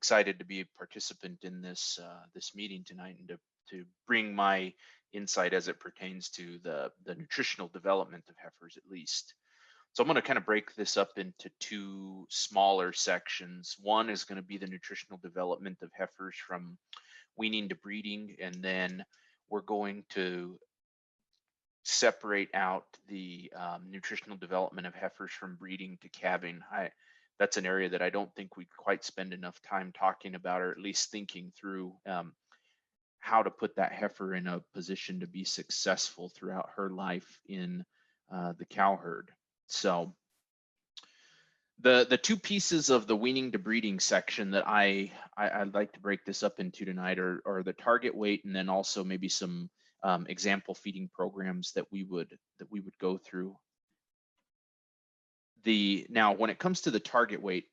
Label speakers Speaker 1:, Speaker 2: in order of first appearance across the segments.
Speaker 1: excited to be a participant in this meeting tonight and to bring my insight as it pertains to the nutritional development of heifers, at least. So I'm going to kind of break this up into two smaller sections. One is going to be the nutritional development of heifers from weaning to breeding, and then we're going to separate out the nutritional development of heifers from breeding to calving. That's an area that I don't think we quite spend enough time talking about, or at least thinking through how to put that heifer in a position to be successful throughout her life in the cow herd. So the two pieces of the weaning to breeding section that I'd like to break this up into tonight are the target weight, and then also maybe some example feeding programs that we would go through. Now, when it comes to the target weight,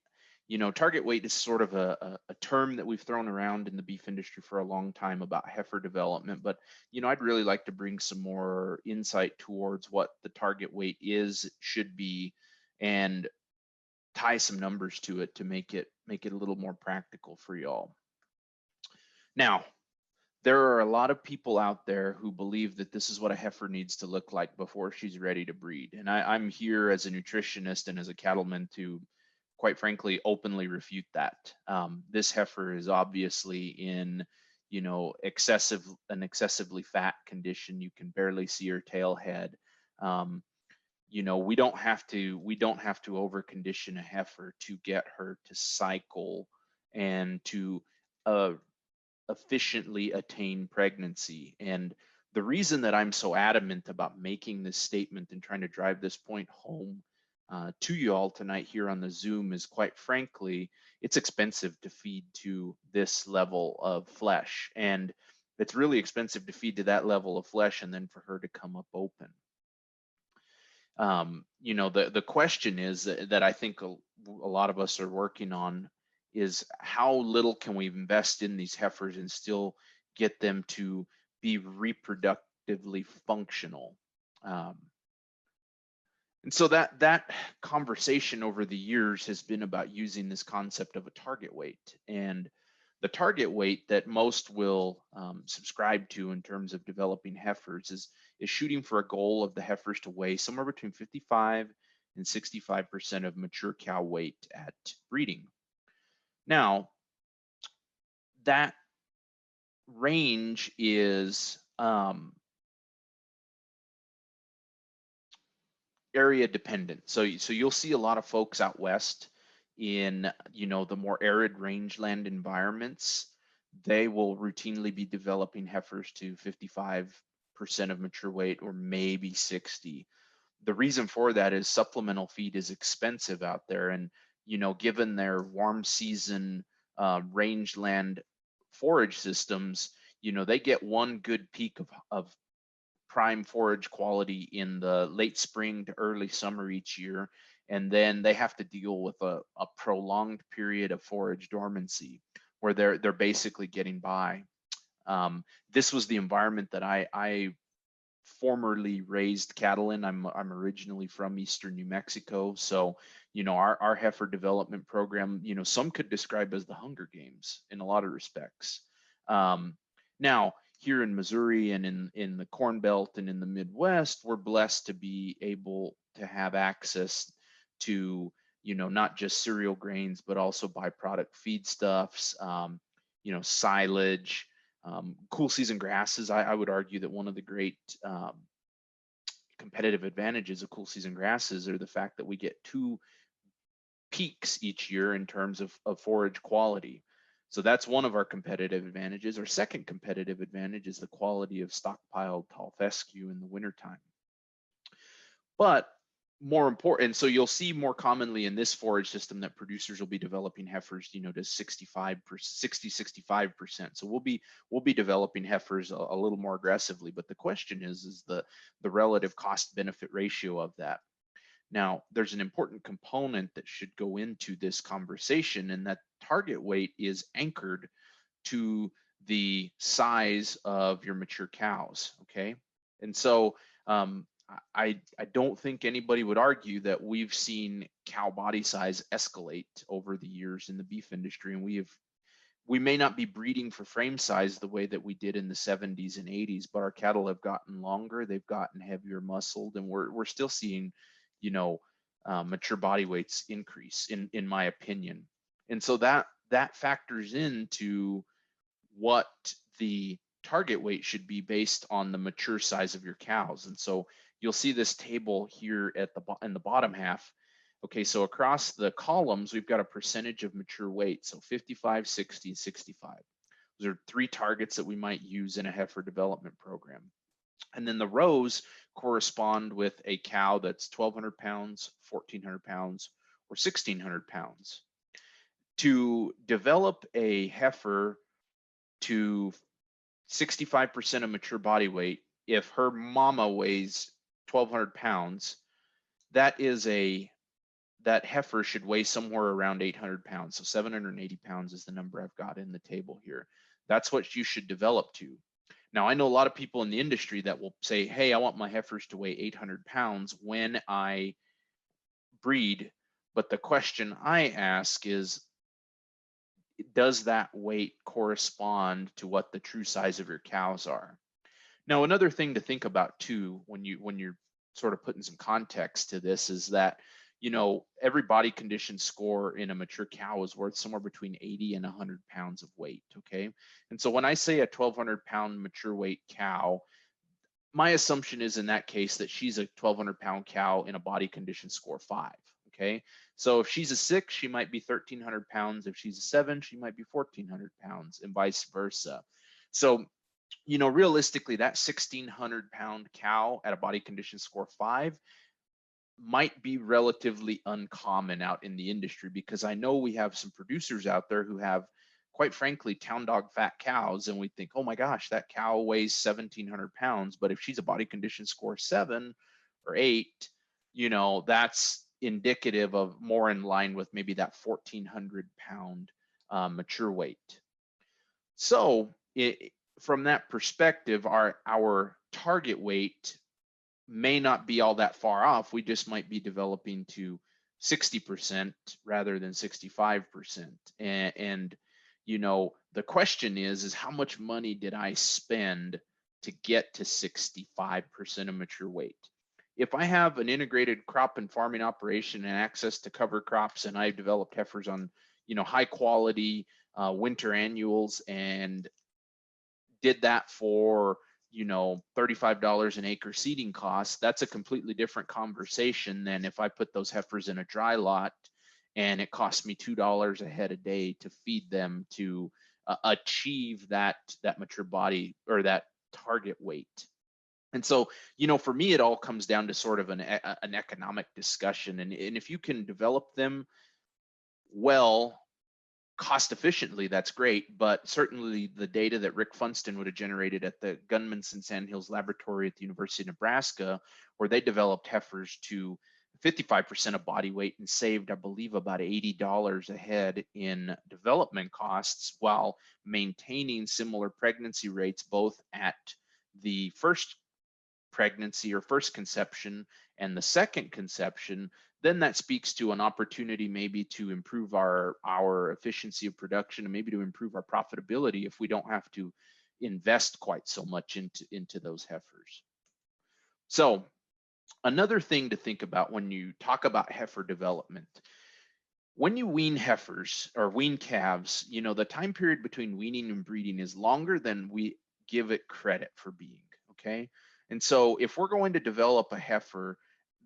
Speaker 1: target weight is sort of a term that we've thrown around in the beef industry for a long time about heifer development, but I'd really like to bring some more insight towards what the target weight should be, and tie some numbers to it to make it a little more practical for y'all. Now, there are a lot of people out there who believe that this is what a heifer needs to look like before she's ready to breed. And I'm here as a nutritionist and as a cattleman to, quite frankly, openly refute that. This heifer is obviously in, an excessively fat condition. You can barely see her tail head. We don't have to over condition a heifer to get her to cycle and to efficiently attain pregnancy. And the reason that I'm so adamant about making this statement and trying to drive this point home to you all tonight here on the Zoom is, quite frankly, it's expensive to feed to this level of flesh. And it's really expensive to feed to that level of flesh and then for her to come up open. The question is that I think a lot of us are working on is how little can we invest in these heifers and still get them to be reproductively functional. And so that conversation over the years has been about using this concept of a target weight. And the target weight that most will subscribe to in terms of developing heifers is shooting for a goal of the heifers to weigh somewhere between 55 and 65% of mature cow weight at breeding. Now, that range is area dependent. So you'll see a lot of folks out west in the more arid rangeland environments. They will routinely be developing heifers to 55% of mature weight, or maybe 60. The reason for that is supplemental feed is expensive out there, and given their warm season rangeland forage systems, they get one good peak of prime forage quality in the late spring to early summer each year, and then they have to deal with a prolonged period of forage dormancy where they're basically getting by. This was the environment that I formerly raised cattle in. I'm originally from eastern New Mexico, so our heifer development program, some could describe as the Hunger Games in a lot of respects. Now, here in Missouri and in the Corn Belt and in the Midwest, we're blessed to be able to have access to not just cereal grains, but also byproduct feedstuffs, silage, cool season grasses. I would argue that one of the great competitive advantages of cool season grasses are the fact that we get 2 peaks each year in terms of forage quality. So that's one of our competitive advantages. Our second competitive advantage is the quality of stockpiled tall fescue in the wintertime. But more important, so you'll see more commonly in this forage system that producers will be developing heifers, to 65%. So we'll be developing heifers a little more aggressively. But the question is the relative cost benefit ratio of that. Now, there's an important component that should go into this conversation, and that target weight is anchored to the size of your mature cows, okay? And so I don't think anybody would argue that we've seen cow body size escalate over the years in the beef industry, and we have we may not be breeding for frame size the way that we did in the 70s and 80s, but our cattle have gotten longer, they've gotten heavier muscled, and we're still seeing, you know, mature body weights increase in my opinion. And so that factors into what the target weight should be based on the mature size of your cows. And so you'll see this table here at the in the bottom half. Okay, so across the columns, we've got a percentage of mature weight. So 55, 60, 65. Those are three targets that we might use in a heifer development program. And then the rows correspond with a cow that's 1,200 pounds, 1,400 pounds, or 1,600 pounds. To develop a heifer to 65% of mature body weight, if her mama weighs 1,200 pounds, that heifer should weigh somewhere around 800 pounds. So 780 pounds is the number I've got in the table here. That's what you should develop to. Now, I know a lot of people in the industry that will say, hey, I want my heifers to weigh 800 pounds when I breed. But the question I ask is, does that weight correspond to what the true size of your cows are? Now, another thing to think about too, when you're sort of putting some context to this, is that, you know, every body condition score in a mature cow is worth somewhere between 80 and 100 pounds of weight. Okay, and so when I say a 1,200 pound mature weight cow, my assumption is in that case that she's a 1,200 pound cow in a body condition score 5. Okay, so if she's a 6, she might be 1,300 pounds. If she's a 7, she might be 1,400 pounds, and vice versa. So, you know, realistically, that 1,600 pound cow at a body condition score 5 might be relatively uncommon out in the industry, because I know we have some producers out there who have, quite frankly, town dog fat cows, and we think, oh my gosh, that cow weighs 1,700 pounds. But if she's a body condition score 7 or 8, you know, that's indicative of more in line with maybe that 1,400 pound mature weight. So from that perspective, our target weight may not be all that far off. We just might be developing to 60% rather than 65%. And you know, the question is how much money did I spend to get to 65% of mature weight? If I have an integrated crop and farming operation and access to cover crops, and I've developed heifers on, you know, high quality winter annuals, and did that for, you know, $35 an acre seeding costs, that's a completely different conversation than if I put those heifers in a dry lot and it costs me $2 a head a day to feed them to achieve that mature body or that target weight. And so, you know, for me, it all comes down to sort of an economic discussion. And if you can develop them well, cost efficiently, that's great. But certainly the data that Rick Funston would have generated at the Gunmanson Sandhills Laboratory at the University of Nebraska, where they developed heifers to 55% of body weight and saved, I believe, about $80 a head in development costs, while maintaining similar pregnancy rates both at the first pregnancy or first conception and the second conception. Then that speaks to an opportunity maybe to improve our efficiency of production, and maybe to improve our profitability if we don't have to invest quite so much into those heifers. So another thing to think about when you talk about heifer development, when you wean heifers or wean calves, you know, the time period between weaning and breeding is longer than we give it credit for being. Okay, and so if we're going to develop a heifer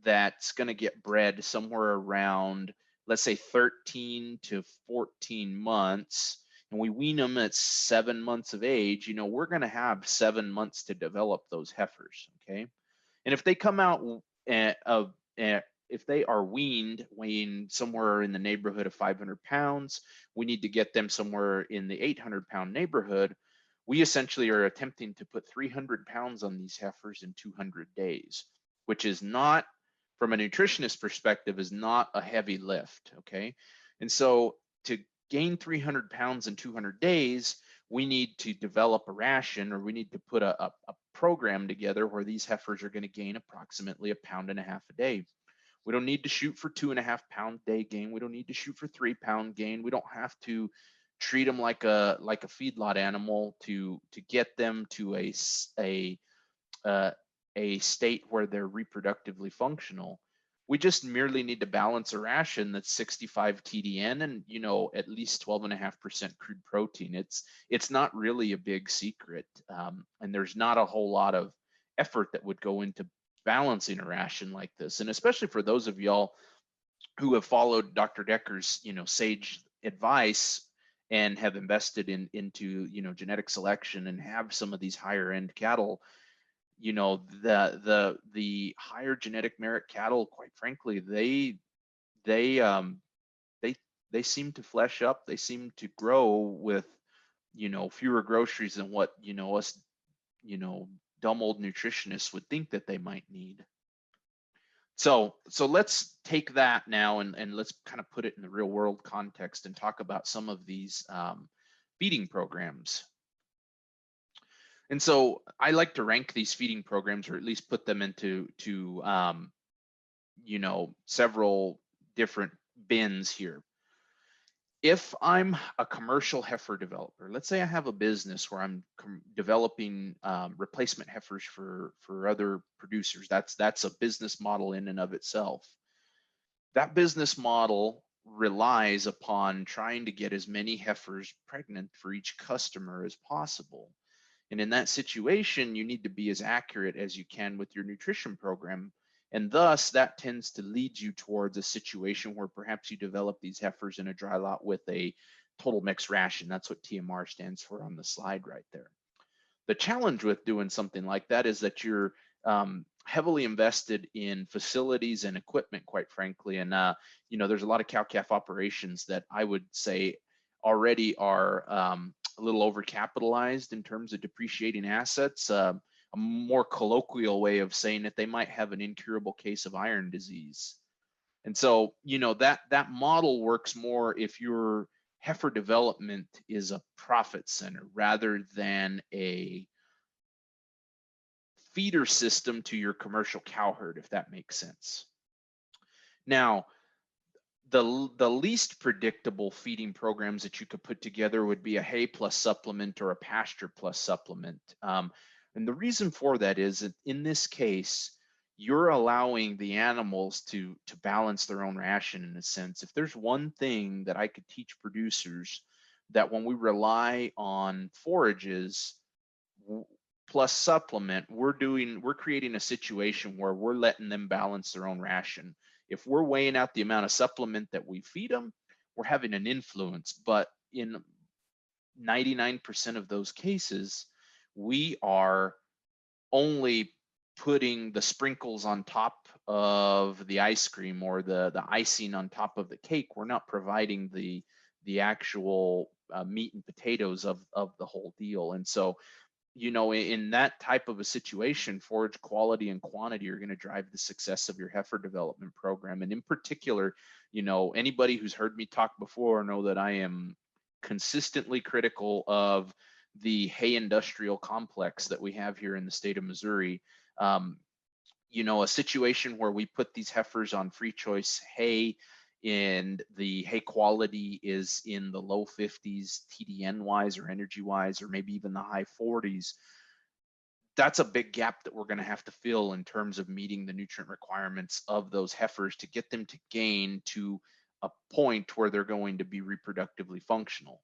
Speaker 1: that's going to get bred somewhere around, let's say, 13 to 14 months, and we wean them at 7 months of age, you know, we're going to have 7 months to develop those heifers. Okay, and if they come out if they are weighing somewhere in the neighborhood of 500 pounds, we need to get them somewhere in the 800 pound neighborhood. We essentially are attempting to put 300 pounds on these heifers in 200 days, which is not, from a nutritionist perspective, is not a heavy lift. Okay, and so to gain 300 pounds in 200 days, we need to develop a ration, or we need to put a program together where these heifers are going to gain approximately 1.5 pounds a day. We don't need to shoot for 2.5 pound day gain. We don't need to shoot for 3 pound gain. We don't have to treat them like a feedlot animal to get them to uh, a state where they're reproductively functional. We just merely need to balance a ration that's 65 TDN and, you know, at least 12.5% crude protein. It's not really a big secret, and there's not a whole lot of effort that would go into balancing a ration like this. And especially for those of y'all who have followed Dr. Decker's, you know, sage advice and have invested into, you know, genetic selection and have some of these higher end cattle, you know, the higher genetic merit cattle, quite frankly, they they they seem to flesh up, they seem to grow with, you know, fewer groceries than what, you know, us, you know, dumb old nutritionists would think that they might need. So let's take that now and let's kind of put it in the real world context and talk about some of these feeding programs. And so I like to rank these feeding programs, or at least put them into you know, several different bins here. If I'm a commercial heifer developer, let's say I have a business where I'm developing replacement heifers for other producers. That's a business model in and of itself. That business model relies upon trying to get as many heifers pregnant for each customer as possible. And in that situation, you need to be as accurate as you can with your nutrition program. And thus, that tends to lead you towards a situation where perhaps you develop these heifers in a dry lot with a total mixed ration. That's what TMR stands for on the slide right there. The challenge with doing something like that is that you're heavily invested in facilities and equipment, quite frankly. And, you know, there's a lot of cow-calf operations that I would say already are a little overcapitalized in terms of depreciating assets. A more colloquial way of saying that they might have an incurable case of iron disease. And so, you know, that model works more if your heifer development is a profit center rather than a feeder system to your commercial cow herd, if that makes sense. Now, the least predictable feeding programs that you could put together would be a hay plus supplement or a pasture plus supplement. And the reason for that is that in this case, you're allowing the animals to balance their own ration in a sense. If there's one thing that I could teach producers, that when we rely on forages plus supplement, we're creating a situation where we're letting them balance their own ration. If we're weighing out the amount of supplement that we feed them, we're having an influence. But in 99% of those cases, we are only putting the sprinkles on top of the ice cream or the icing on top of the cake. We're not providing the actual meat and potatoes of the whole deal. And so, you know, in that type of a situation, forage quality and quantity are going to drive the success of your heifer development program. And in particular, you know, anybody who's heard me talk before know that I am consistently critical of the hay industrial complex that we have here in the state of Missouri. You know, a situation where we put these heifers on free choice hay and the hay quality is in the low 50s TDN wise or energy wise, or maybe even the high 40s, that's a big gap that we're going to have to fill in terms of meeting the nutrient requirements of those heifers to get them to gain to a point where they're going to be reproductively functional.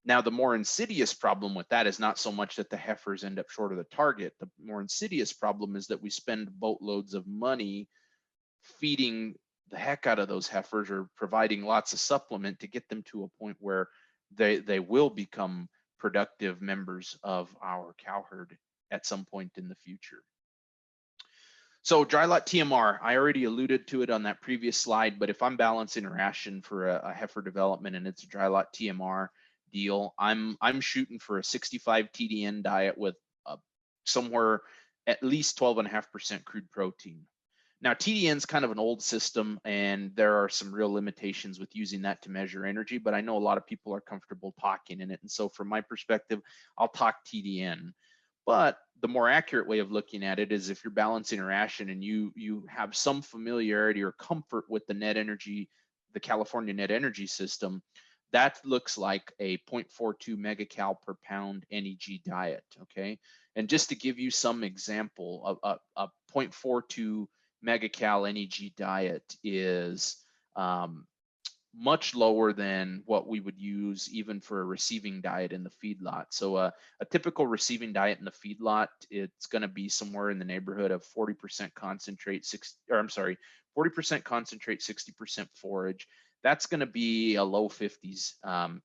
Speaker 1: Now, the more insidious problem with that is not so much that the heifers end up short of the target. The more insidious problem is that we spend boatloads of money feeding the heck out of those heifers or providing lots of supplement to get them to a point where they will become productive members of our cow herd at some point in the future. So dry lot TMR, I already alluded to it on that previous slide, but if I'm balancing a ration for a heifer development and it's a dry lot TMR deal, I'm shooting for a 65 TDN diet with somewhere at least 12.5% crude protein. Now, TDN is kind of an old system, and there are some real limitations with using that to measure energy, but I know a lot of people are comfortable talking in it. And so from my perspective, I'll talk TDN. But the more accurate way of looking at it is if you're balancing a ration and you have some familiarity or comfort with the net energy, the California net energy system, that looks like a 0.42 megacal per pound NEG diet, okay? And just to give you some example, a 0.42 megacal NEG diet is much lower than what we would use even for a receiving diet in the feedlot. So a typical receiving diet in the feedlot, it's going to be somewhere in the neighborhood of 40% concentrate, 40% concentrate, 60% forage. That's going to be a low 50s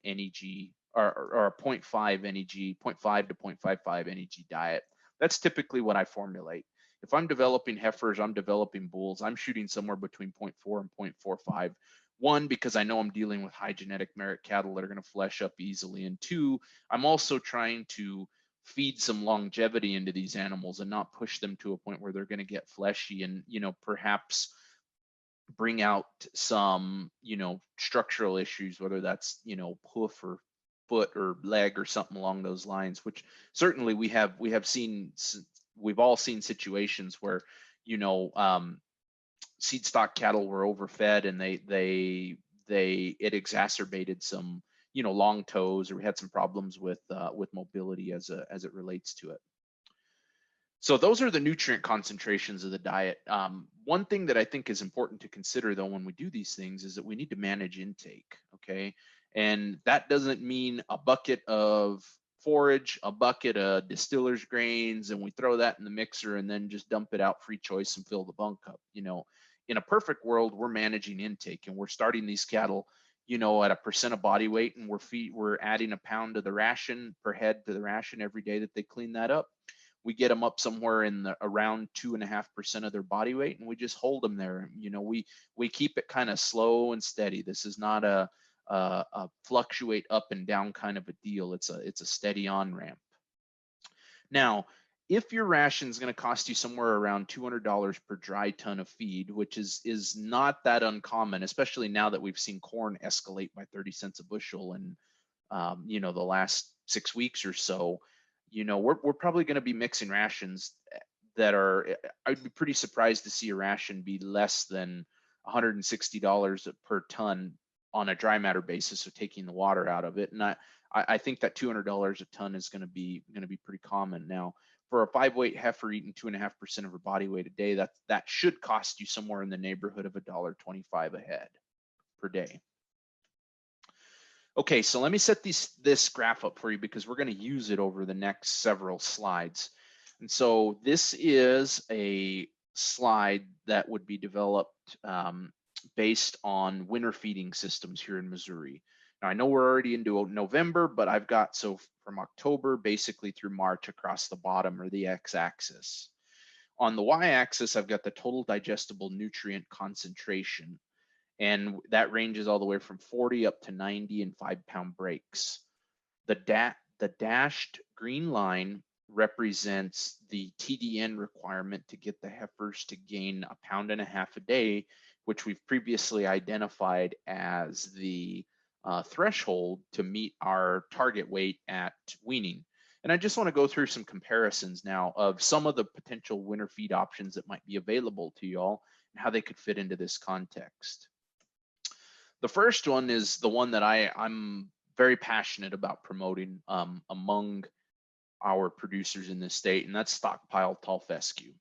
Speaker 1: NEG or a 0.5 NEG, 0.5 to 0.55 NEG diet. That's typically what I formulate. If I'm developing heifers, I'm developing bulls, I'm shooting somewhere between 0.4 and 0.45. One, because I know I'm dealing with high genetic merit cattle that are going to flesh up easily. And two, I'm also trying to feed some longevity into these animals and not push them to a point where they're going to get fleshy and, perhaps bring out some, structural issues, whether that's, hoof or foot or leg or something along those lines, which certainly we've all seen situations where, seed stock cattle were overfed and it exacerbated some long toes, or we had some problems with mobility as it relates to it. So those are the nutrient concentrations of the diet. One thing that I think is important to consider though when we do these things is that we need to manage intake, okay? And that doesn't mean a bucket of forage, a bucket of distiller's grains, and we throw that in the mixer and then just dump it out free choice and fill the bunk up. In a perfect world, we're managing intake and we're starting these cattle, at a percent of body weight, and we're adding a pound to the ration per head to the ration every day that they clean that up. We get them up somewhere in around 2.5% of their body weight, and we just hold them there. We keep it kind of slow and steady. This is not a fluctuate up and down kind of a deal. It's a steady on ramp. Now, if your ration is going to cost you somewhere around $200 per dry ton of feed, which is not that uncommon, especially now that we've seen corn escalate by 30 cents a bushel in the last 6 weeks or so, we're probably going to be mixing rations that are, I'd be pretty surprised to see a ration be less than $160 per ton on a dry matter basis, so taking the water out of it. And I think that $200 a ton is going to be pretty common. Now, for a 5-weight heifer eating 2.5% of her body weight a day, that should cost you somewhere in the neighborhood of $1.25 a head per day. Okay, so let me set this graph up for you because we're going to use it over the next several slides. And so this is a slide that would be developed based on winter feeding systems here in Missouri. Now, I know we're already into November, but I've got, so from October basically through March across the bottom, or the x-axis. On the y-axis, I've got the total digestible nutrient concentration, and that ranges all the way from 40 up to 90 in 5-pound breaks. The dashed green line represents the TDN requirement to get the heifers to gain 1.5 pounds a day, which we've previously identified as the threshold to meet our target weight at weaning. And I just want to go through some comparisons now of some of the potential winter feed options that might be available to y'all and how they could fit into this context. The first one is the one that I'm very passionate about promoting among our producers in this state, and that's Stockpile tall fescue.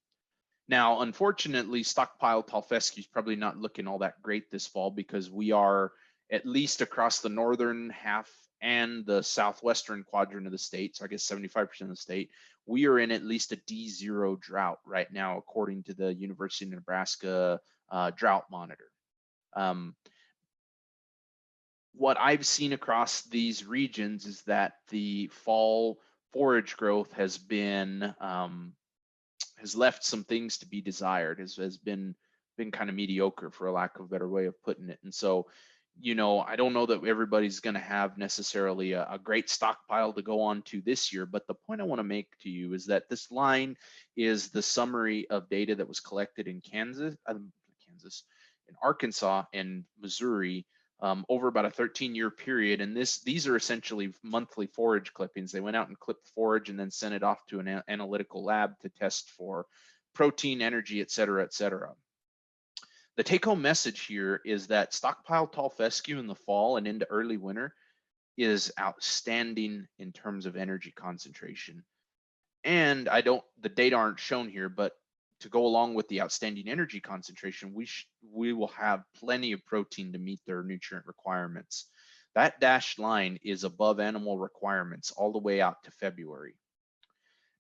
Speaker 1: Now, unfortunately, Stockpile tall fescue is probably not looking all that great this fall because we are, at least across the northern half and the southwestern quadrant of the state, so I guess 75% of the state, we are in at least a D0 drought right now, according to the University of Nebraska drought monitor. What I've seen across these regions is that the fall forage growth has been has left some things to be desired, has been kind of mediocre, for a lack of a better way of putting it. And so, I don't know that everybody's going to have necessarily a great stockpile to go on to this year, but the point I want to make to you is that this line is the summary of data that was collected in in Arkansas and Missouri over about a 13-year period. And these are essentially monthly forage clippings. They went out and clipped forage and then sent it off to an analytical lab to test for protein, energy, et cetera, et cetera. The take-home message here is that stockpile tall fescue in the fall and into early winter is outstanding in terms of energy concentration. And the data aren't shown here, but to go along with the outstanding energy concentration, we will have plenty of protein to meet their nutrient requirements. That dashed line is above animal requirements all the way out to February.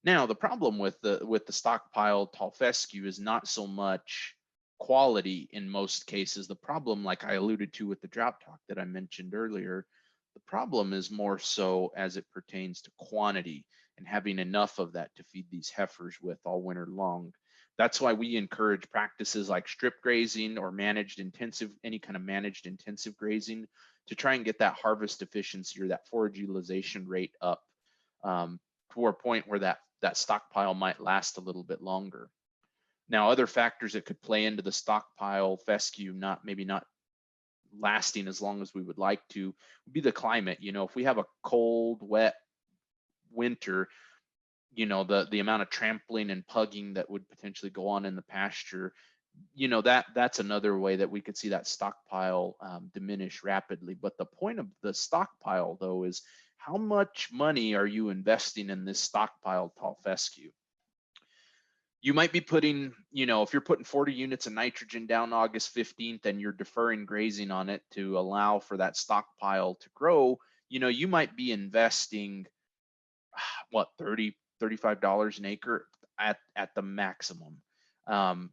Speaker 1: Now, the problem with the stockpile tall fescue is not so much quality in most cases. The problem, like I alluded to with the drought talk that I mentioned earlier, the problem is more so as it pertains to quantity and having enough of that to feed these heifers with all winter long. That's why we encourage practices like strip grazing or any kind of managed intensive grazing to try and get that harvest efficiency or that forage utilization rate up to a point where that stockpile might last a little bit longer. Now, other factors that could play into the stockpile fescue maybe not lasting as long as we would like to would be the climate. If we have a cold, wet winter, the amount of trampling and pugging that would potentially go on in the pasture, that's another way that we could see that stockpile diminish rapidly. But the point of the stockpile, though, is how much money are you investing in this stockpile tall fescue? You might be putting, if you're putting 40 units of nitrogen down August 15th and you're deferring grazing on it to allow for that stockpile to grow, you might be investing, what, $35 an acre at the maximum. And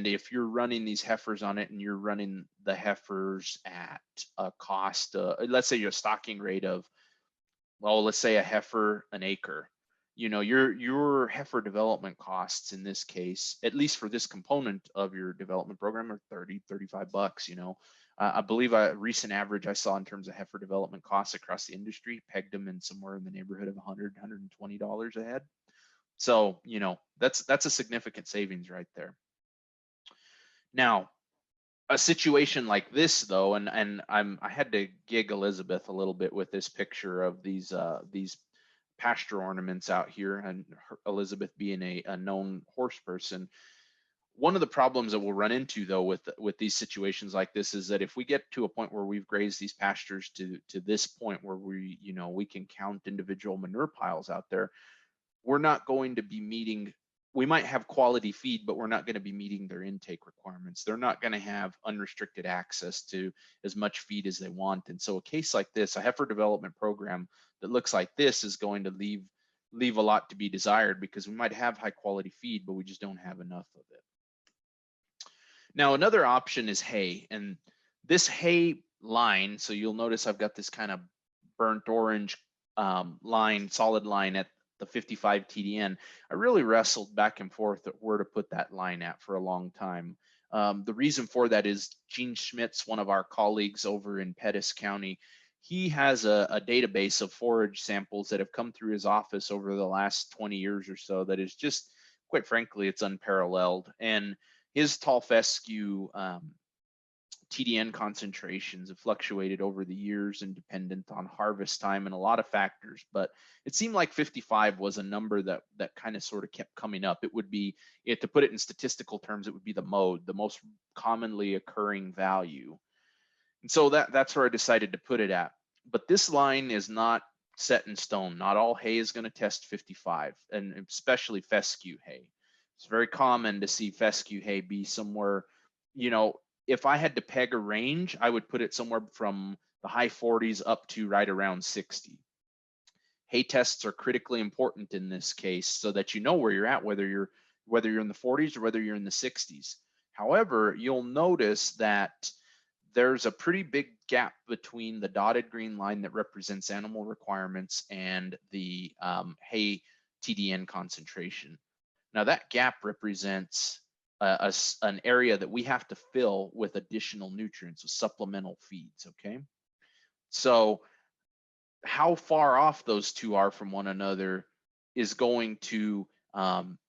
Speaker 1: if you're running these heifers on it and you're running the heifers at a cost, let's say your stocking rate of, well, let's say a heifer an acre, your heifer development costs in this case, at least for this component of your development program, are $35. I believe a recent average I saw in terms of heifer development costs across the industry pegged them in somewhere in the neighborhood of $120 a head. So, that's a significant savings right there. Now, a situation like this, though, and I had to gig Elizabeth a little bit with this picture of these pasture ornaments out here, and Elizabeth being a known horse person. One of the problems that we'll run into, though, with these situations like this is that if we get to a point where we've grazed these pastures to this point where we can count individual manure piles out there, we're not going to be meeting. We might have quality feed, but we're not going to be meeting their intake requirements. They're not going to have unrestricted access to as much feed as they want. And so a case like this, a heifer development program that looks like this, is going to leave a lot to be desired, because we might have high quality feed, but we just don't have enough of it. Now, another option is hay, and this hay line, so you'll notice I've got this kind of burnt orange solid line at the 55 TDN. I really wrestled back and forth at where to put that line at for a long time. The reason for that is Gene Schmitz, one of our colleagues over in Pettis County, he has a database of forage samples that have come through his office over the last 20 years or so that is just, quite frankly, it's unparalleled. And his tall fescue TDN concentrations have fluctuated over the years and dependent on harvest time and a lot of factors, but it seemed like 55 was a number that kind of sort of kept coming up. It would be, to put it in statistical terms, it would be the most commonly occurring value. And so that's where I decided to put it at. But this line is not set in stone. Not all hay is going to test 55, and especially fescue hay. It's very common to see fescue hay be somewhere, if I had to peg a range, I would put it somewhere from the high 40s up to right around 60. Hay tests are critically important in this case so that you know where you're at, whether you're in the 40s or whether you're in the 60s. However, you'll notice that there's a pretty big gap between the dotted green line that represents animal requirements and the hay TDN concentration. Now that gap represents an area that we have to fill with additional nutrients, with supplemental feeds, okay? So how far off those two are from one another is going to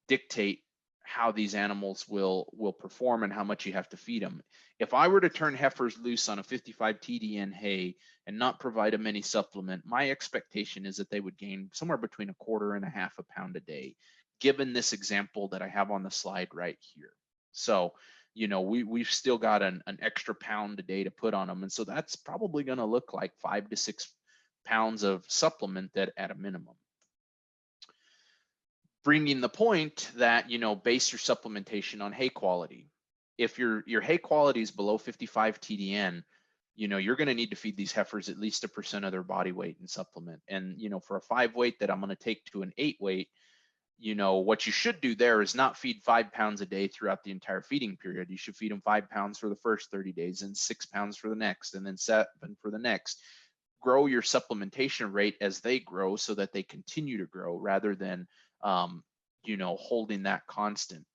Speaker 1: dictate how these animals will perform and how much you have to feed them. If I were to turn heifers loose on a 55 TDN hay and not provide them any supplement, my expectation is that they would gain somewhere between 1/4 and 1/2 pound a day, given this example that I have on the slide right here. So we've still got an extra pound a day to put on them. And so that's probably going to look like 5 to 6 pounds of supplement at a minimum. Bringing the point that, base your supplementation on hay quality. If your hay quality is below 55 TDN, you're going to need to feed these heifers at least 1% of their body weight in supplement. And, for a 5 weight that I'm going to take to an 8 weight, what you should do there is not feed 5 pounds a day throughout the entire feeding period. You should feed them 5 pounds for the first 30 days and 6 pounds for the next, and then 7 for the next. Grow your supplementation rate as they grow so that they continue to grow rather than, holding that constant.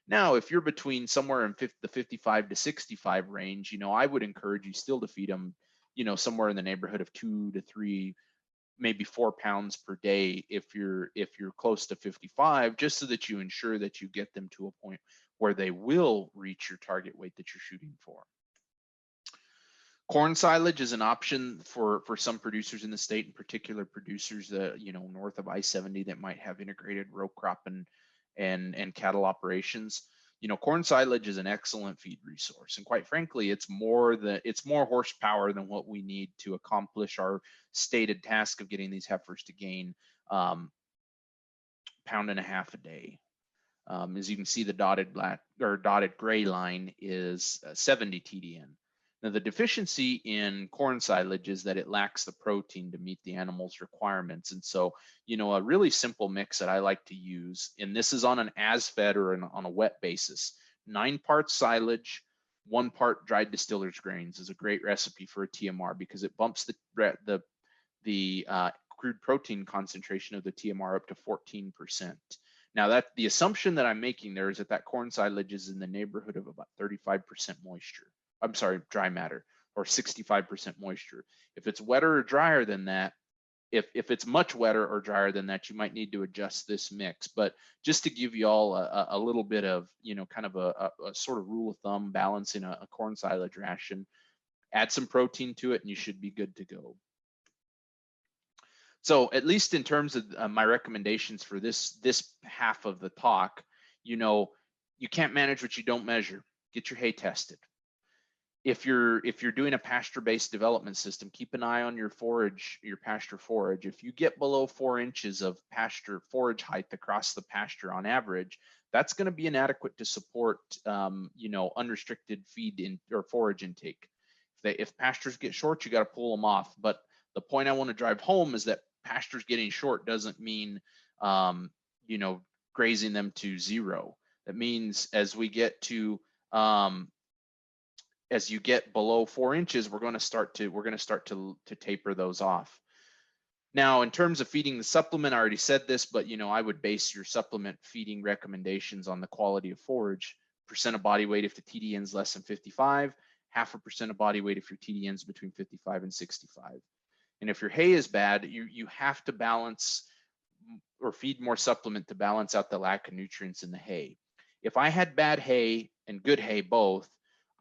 Speaker 1: Now, if you're between somewhere in the 55 to 65 range, I would encourage you still to feed them, somewhere in the neighborhood of 2 to 3, maybe 4 pounds per day if you're close to 55, just so that you ensure that you get them to a point where they will reach your target weight that you're shooting for. Corn silage is an option for some producers in the state, in particular producers that, north of I-70 that might have integrated row crop and cattle operations. Corn silage is an excellent feed resource, and quite frankly, it's more horsepower than what we need to accomplish our stated task of getting these heifers to gain 1.5 pounds a day. As you can see, the dotted gray line is 70 TDN. Now, the deficiency in corn silage is that it lacks the protein to meet the animal's requirements. And so, a really simple mix that I like to use, and this is on an as-fed or on a wet basis, 9 parts silage, 1 part dried distiller's grains is a great recipe for a TMR because it bumps the crude protein concentration of the TMR up to 14%. Now, that the assumption that I'm making there is that corn silage is in the neighborhood of about 35% moisture. I'm sorry, dry matter, or 65% moisture. If it's wetter or drier than that, if it's much wetter or drier than that, you might need to adjust this mix. But just to give you all a little bit of, kind of a sort of rule of thumb, balancing a corn silage ration, add some protein to it and you should be good to go. So at least in terms of my recommendations for this half of the talk, you can't manage what you don't measure. Get your hay tested. If you're doing a pasture-based development system, keep an eye on your pasture forage. If you get below 4 inches of pasture forage height across the pasture on average, that's going to be inadequate to support, unrestricted feed or forage intake. If pastures get short, you got to pull them off. But the point I want to drive home is that pastures getting short doesn't mean, grazing them to zero. That means as we get to as you get below 4 inches, we're going to start to taper those off. Now, in terms of feeding the supplement, I already said this, but I would base your supplement feeding recommendations on the quality of forage, percent of body weight if the TDN is less than 55, 0.5% of body weight if your TDN is between 55 and 65. And if your hay is bad, you have to balance or feed more supplement to balance out the lack of nutrients in the hay. If I had bad hay and good hay both,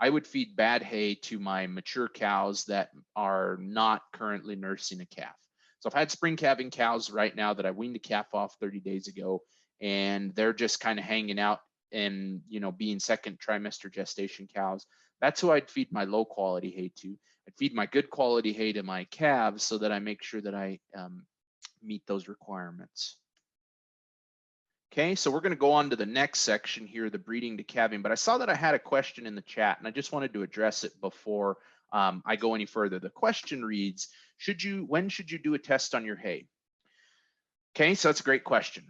Speaker 1: I would feed bad hay to my mature cows that are not currently nursing a calf. So if I had spring calving cows right now that I weaned a calf off 30 days ago, and they're just kind of hanging out and being second trimester gestation cows, that's who I'd feed my low quality hay to. I'd feed my good quality hay to my calves so that I make sure that I meet those requirements. Okay, so we're going to go on to the next section here, the breeding to calving. But I saw that I had a question in the chat, and I just wanted to address it before I go any further. The question reads, when should you do a test on your hay? Okay, so that's a great question.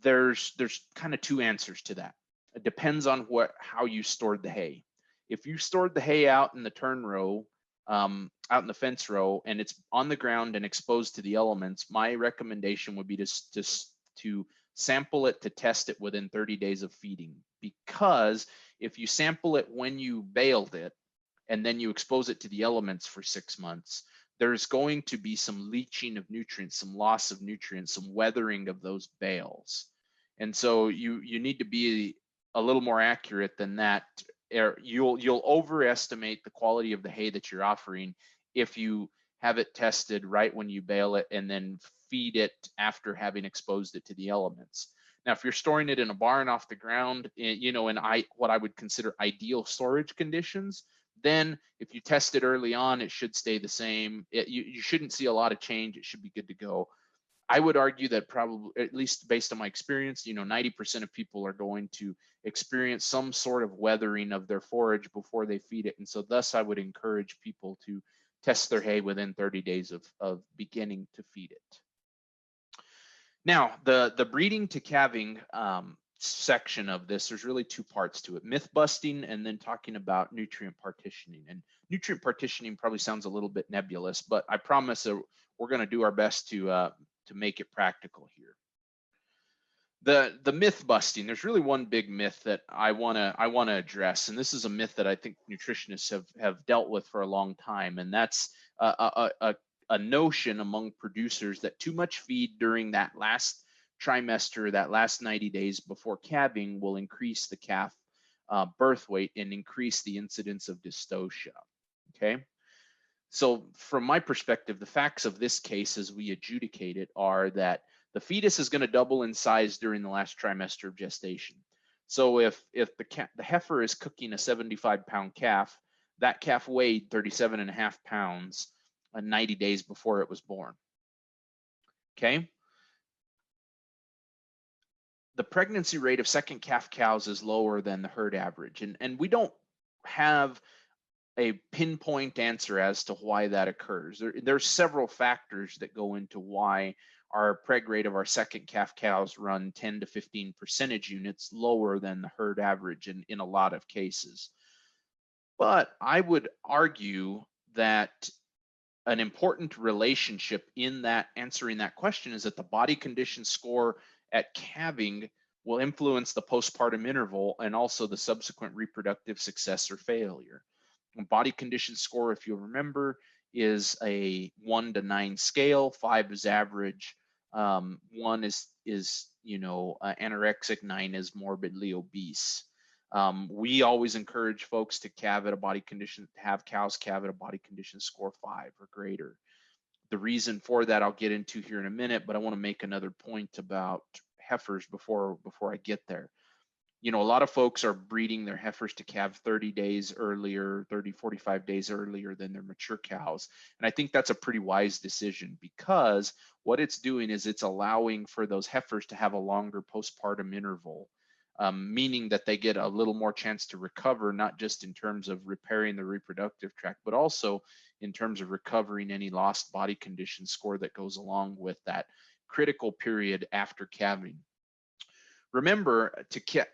Speaker 1: There's kind of 2 answers to that. It depends on how you stored the hay. If you stored the hay out in the turn row, out in the fence row, and it's on the ground and exposed to the elements, my recommendation would be to sample it to test it within 30 days of feeding. Because if you sample it when you baled it and then you expose it to the elements for 6 months, there's going to be some leaching of nutrients, some loss of nutrients, some weathering of those bales. And so you need to be a little more accurate than that. You'll overestimate the quality of the hay that you're offering if you have it tested right when you bale it and then feed it after having exposed it to the elements. Now, if you're storing it in a barn off the ground, you know, in what I would consider ideal storage conditions, then if you test it early on, it should stay the same. You shouldn't see a lot of change. It should be good to go. I would argue that probably, at least based on my experience, you know, 90% of people are going to experience some sort of weathering of their forage before they feed it. And so thus I would encourage people to test their hay within 30 days of beginning to feed it. Now, the breeding to calving section of this, there's really two parts to it: myth busting and then talking about nutrient partitioning. And nutrient partitioning probably sounds a little bit nebulous, but I promise that we're going to do our best to make it practical here. The myth busting, there's really one big myth that I want to address, and this is a myth that I think nutritionists have dealt with for a long time, and that's a notion among producers that too much feed during that last trimester, that last 90 days before calving, will increase the calf birth weight and increase the incidence of dystocia. Okay, so from my perspective, the facts of this case as we adjudicate it are that the fetus is going to double in size during the last trimester of gestation. So if the heifer is cooking a 75-pound calf, that calf weighed 37.5 pounds 90 days before it was born. Okay. The pregnancy rate of second calf cows is lower than the herd average. And we don't have a pinpoint answer as to why that occurs. There's several factors that go into why our preg rate of our second calf cows run 10 to 15 percentage units lower than the herd average in a lot of cases. But I would argue that an important relationship in that answering that question is that the body condition score at calving will influence the postpartum interval and also the subsequent reproductive success or failure. Body condition score, if you remember, is a 1 to 9 scale. 5 is average. 1 is anorexic. 9 is morbidly obese. We always encourage folks to calve at a body condition, have cows calve at a body condition score 5 or greater. The reason for that I'll get into here in a minute, but I want to make another point about heifers before I get there. You know, a lot of folks are breeding their heifers to calve 30 days earlier, 30, 45 days earlier than their mature cows. And I think that's a pretty wise decision, because what it's doing is it's allowing for those heifers to have a longer postpartum interval, meaning that they get a little more chance to recover, not just in terms of repairing the reproductive tract, but also in terms of recovering any lost body condition score that goes along with that critical period after calving. Remember,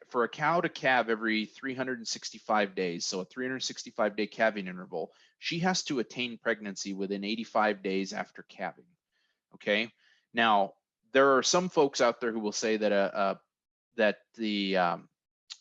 Speaker 1: for a cow to calve every 365 days, so a 365-day calving interval, she has to attain pregnancy within 85 days after calving. Okay. Now, there are some folks out there who will say that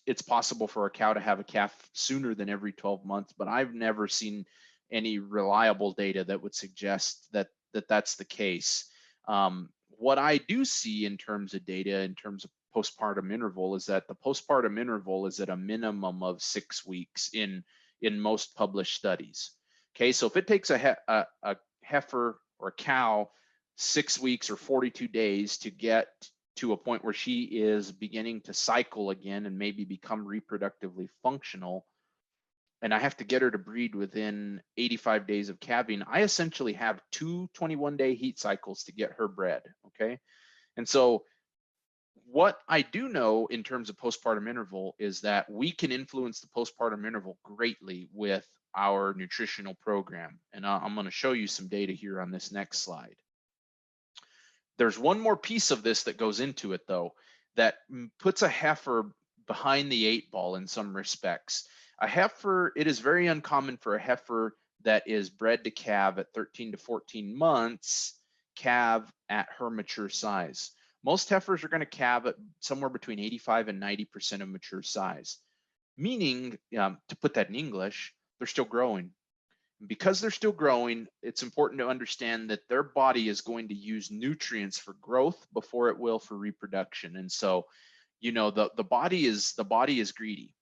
Speaker 1: it's possible for a cow to have a calf sooner than every 12 months, but I've never seen any reliable data that would suggest that that's the case. What I do see in terms of data, in terms of postpartum interval, is that the postpartum interval is at a minimum of 6 weeks in most published studies. Okay, so if it takes a heifer or a cow 6 weeks or 42 days to get to a point where she is beginning to cycle again and maybe become reproductively functional, and I have to get her to breed within 85 days of calving, I essentially have 2 21-day heat cycles to get her bred. Okay, and so what I do know in terms of postpartum interval is that we can influence the postpartum interval greatly with our nutritional program. And I'm going to show you some data here on this next slide. There's one more piece of this that goes into it, though, that puts a heifer behind the 8 ball in some respects. A heifer, it is very uncommon for a heifer that is bred to calve at 13 to 14 months, calve at her mature size. Most heifers are going to calve at somewhere between 85 and 90% of mature size, meaning, to put that in English, they're still growing. Because they're still growing, it's important to understand that their body is going to use nutrients for growth before it will for reproduction. And so, you know, the body is greedy.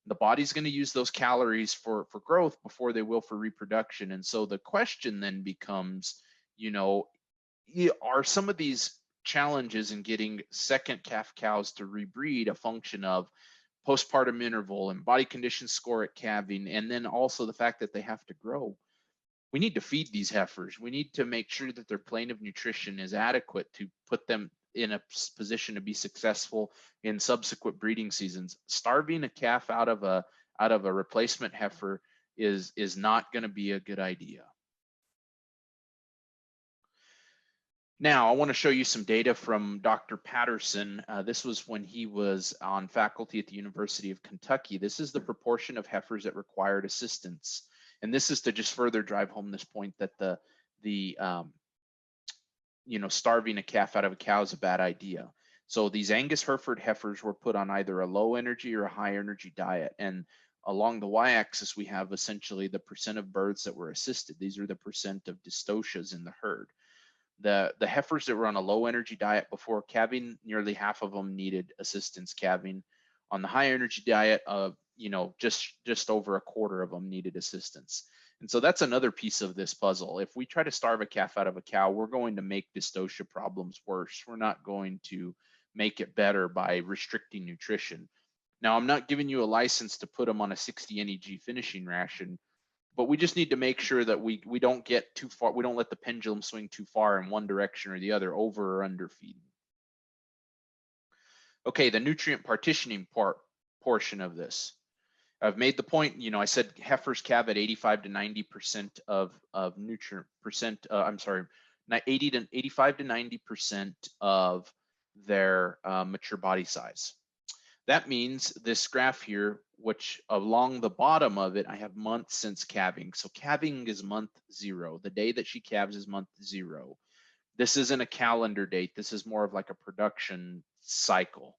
Speaker 1: The body's going to use those calories for growth before they will for reproduction. And so the question then becomes, you know, are some of these challenges in getting second calf cows to rebreed a function of postpartum interval and body condition score at calving, and then also the fact that they have to grow. We need to feed these heifers. We need to make sure that their plane of nutrition is adequate to put them in a position to be successful in subsequent breeding seasons. Starving a calf out of a replacement heifer is not going to be a good idea. Now, I want to show you some data from Dr. Patterson. This was when he was on faculty at the University of Kentucky. This is the proportion of heifers that required assistance. And this is to just further drive home this point that starving a calf out of a cow is a bad idea. So these Angus Hereford heifers were put on either a low energy or a high energy diet. And along the y-axis, we have essentially the percent of births that were assisted. These are the percent of dystocias in the herd. The heifers that were on a low energy diet before calving, nearly half of them needed assistance calving. On the high energy diet, just over a quarter of them needed assistance. And so that's another piece of this puzzle. If we try to starve a calf out of a cow, we're going to make dystocia problems worse. We're not going to make it better by restricting nutrition. Now, I'm not giving you a license to put them on a 60 NEG finishing ration, but we just need to make sure that we don't get too far. We don't let the pendulum swing too far in one direction or the other, over or under feeding. Okay, the nutrient partitioning portion of this. I've made the point, I said heifers calve at 85 to 90% of nutrient percent, 85 to 90% of their mature body size. That means this graph here, which along the bottom of it, I have months since calving. So calving is month 0. The day that she calves is month 0. This isn't a calendar date. This is more of like a production cycle.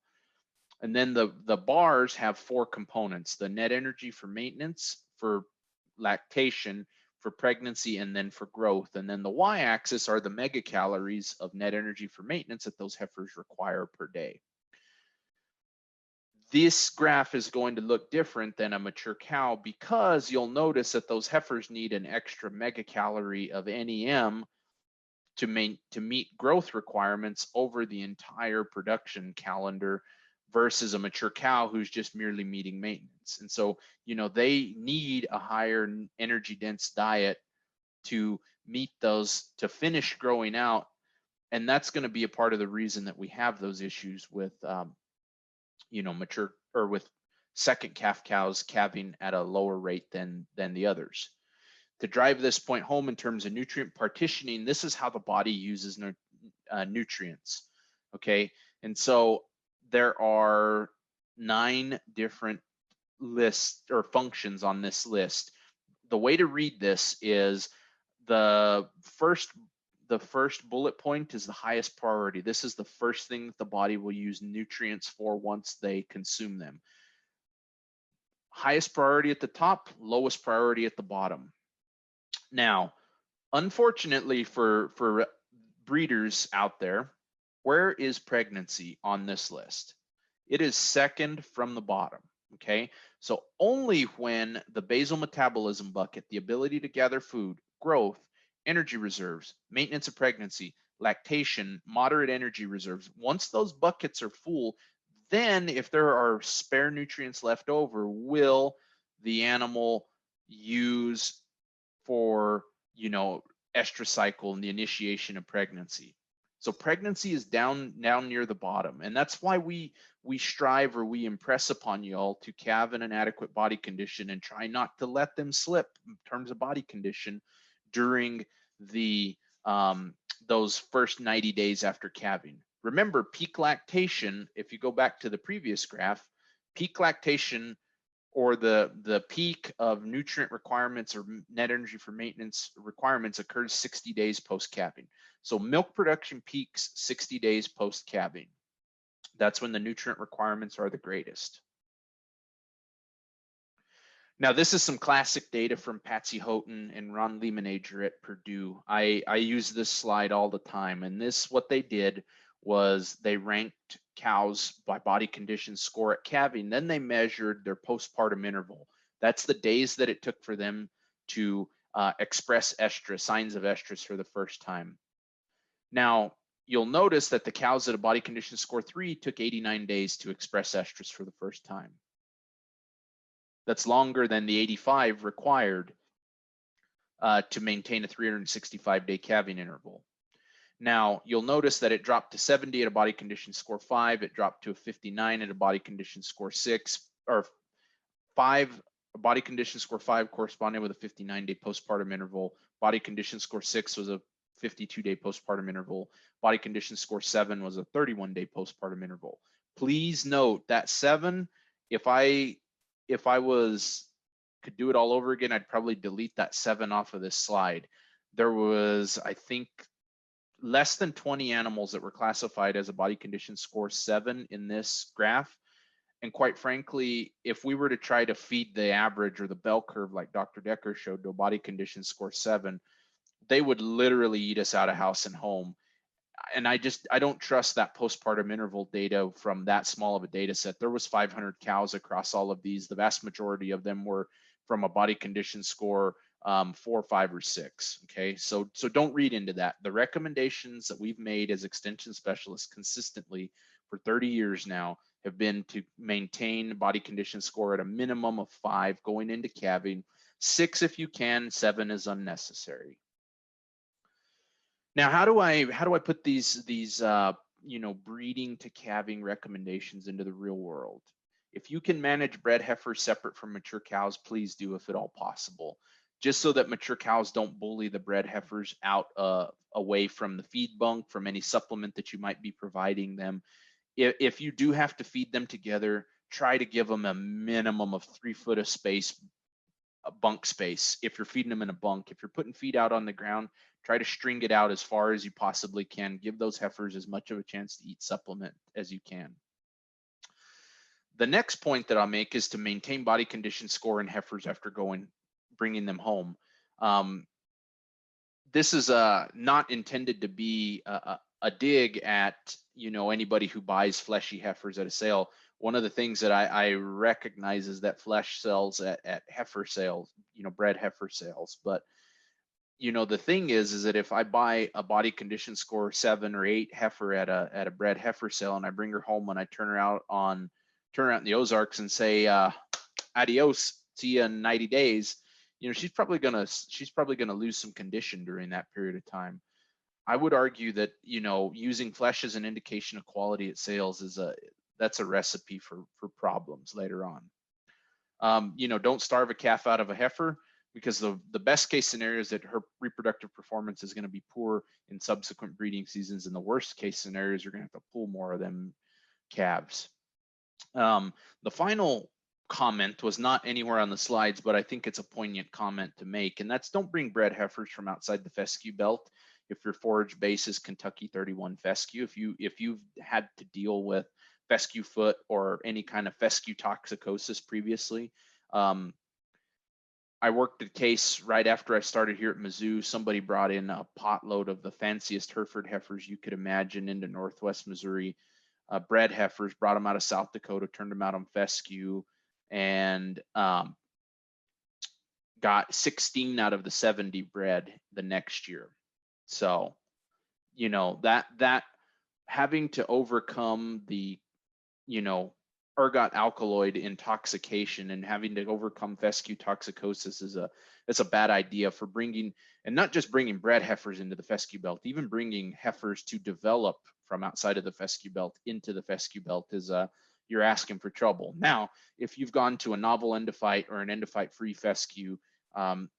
Speaker 1: And then the bars have 4 components: the net energy for maintenance, for lactation, for pregnancy, and then for growth. And then the y-axis are the megacalories of net energy for maintenance that those heifers require per day. This graph is going to look different than a mature cow because you'll notice that those heifers need an extra megacalorie of NEM to meet growth requirements over the entire production calendar versus a mature cow who's just merely meeting maintenance. And so, they need a higher energy dense diet to meet those, to finish growing out. And that's going to be a part of the reason that we have those issues with mature or with second calf cows calving at a lower rate than the others. To drive this point home in terms of nutrient partitioning, this is how the body uses nutrients. Okay, and so there are 9 different lists or functions on this list. The way to read this is the first bullet point is the highest priority. This is the first thing that the body will use nutrients for once they consume them. Highest priority at the top, lowest priority at the bottom. Now, unfortunately for breeders out there, where is pregnancy on this list? It is second from the bottom. Okay, so only when the basal metabolism bucket, the ability to gather food, growth, energy reserves, maintenance of pregnancy, lactation, moderate energy reserves, once those buckets are full, then if there are spare nutrients left over, will the animal use for estrous cycle and the initiation of pregnancy. So pregnancy is down near the bottom, and that's why we strive, or we impress upon you all, to calve in an adequate body condition and try not to let them slip in terms of body condition during the those first 90 days after calving. Remember, peak lactation, if you go back to the previous graph, peak lactation, or the peak of nutrient requirements or net energy for maintenance requirements, occurs 60 days post-calving. So milk production peaks 60 days post-calving. That's when the nutrient requirements are the greatest. Now, this is some classic data from Patsy Houghton and Ron Lemonager at Purdue. I use this slide all the time, and what they did was they ranked cows by body condition score at calving. Then they measured their postpartum interval. That's the days that it took for them to express estrus, signs of estrus for the first time. Now, you'll notice that the cows at a body condition score 3 took 89 days to express estrus for the first time. That's longer than the 85 required to maintain a 365-day calving interval. Now, you'll notice that it dropped to 70 at a body condition score 5, it dropped to a 59 at a body condition score 6, or 5, a body condition score 5 corresponding with a 59-day postpartum interval. Body condition score 6 was a 52-day postpartum interval. Body condition score 7 was a 31-day postpartum interval. Please note that 7, if I could do it all over again, I'd probably delete that 7 off of this slide. There was, I think, less than 20 animals that were classified as a body condition score 7 in this graph. And quite frankly, if we were to try to feed the average or the bell curve like Dr. Decker showed to a body condition score 7, they would literally eat us out of house and home. And I don't trust that postpartum interval data from that small of a data set. There was 500 cows across all of these. The vast majority of them were from a body condition score 4, 5, or 6. Okay, so don't read into that. The recommendations that we've made as extension specialists consistently for 30 years now have been to maintain body condition score at a minimum of 5 going into calving. 6 if you can, 7 is unnecessary. Now, how do I put these breeding to calving recommendations into the real world? If you can manage bred heifers separate from mature cows, please do if at all possible, just so that mature cows don't bully the bred heifers out away from the feed bunk, from any supplement that you might be providing them. If you do have to feed them together, try to give them a minimum of 3 foot of space, a bunk space. If you're feeding them in a bunk, if you're putting feed out on the ground, try to string it out as far as you possibly can. Give those heifers as much of a chance to eat supplement as you can. The next point that I'll make is to maintain body condition score in heifers after bringing them home. This is not intended to be a dig at anybody who buys fleshy heifers at a sale. One of the things that I recognize is that flesh sells at heifer sales, bred heifer sales. But the thing is that if I buy a body condition score 7 or 8 heifer at a bred heifer sale, and I bring her home and I turn her out in the Ozarks and say, adios, see you in 90 days, she's probably gonna lose some condition during that period of time. I would argue that using flesh as an indication of quality at sales that's a recipe for problems later on. Don't starve a calf out of a heifer, because the best case scenario is that her reproductive performance is going to be poor in subsequent breeding seasons, and the worst case scenario is you're going to have to pull more of them calves. The final comment was not anywhere on the slides, but I think it's a poignant comment to make, and that's don't bring bred heifers from outside the fescue belt. If your forage base is Kentucky 31 fescue, if you've had to deal with fescue foot or any kind of fescue toxicosis previously, I worked a case right after I started here at Mizzou. Somebody brought in a potload of the fanciest Hereford heifers you could imagine into Northwest Missouri. Bred heifers, brought them out of South Dakota, turned them out on fescue, and got 16 out of the 70 bred the next year. So, that having to overcome the, ergot alkaloid intoxication and having to overcome fescue toxicosis it's a bad idea for bringing, and not just bringing bred heifers into the fescue belt, even bringing heifers to develop from outside of the fescue belt into the fescue belt is you're asking for trouble. Now, if you've gone to a novel endophyte or an endophyte free fescue,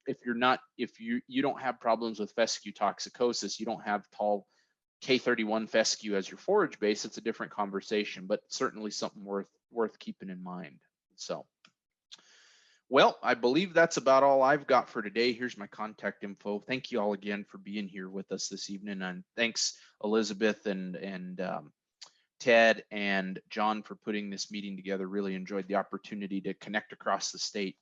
Speaker 1: if you don't have problems with fescue toxicosis, you don't have tall K31 fescue as your forage base, it's a different conversation, but certainly something worth keeping in mind. So, well, I believe that's about all I've got for today. Here's my contact info. Thank you all again for being here with us this evening, and thanks Elizabeth and Ted and John for putting this meeting together. Really enjoyed the opportunity to connect across the state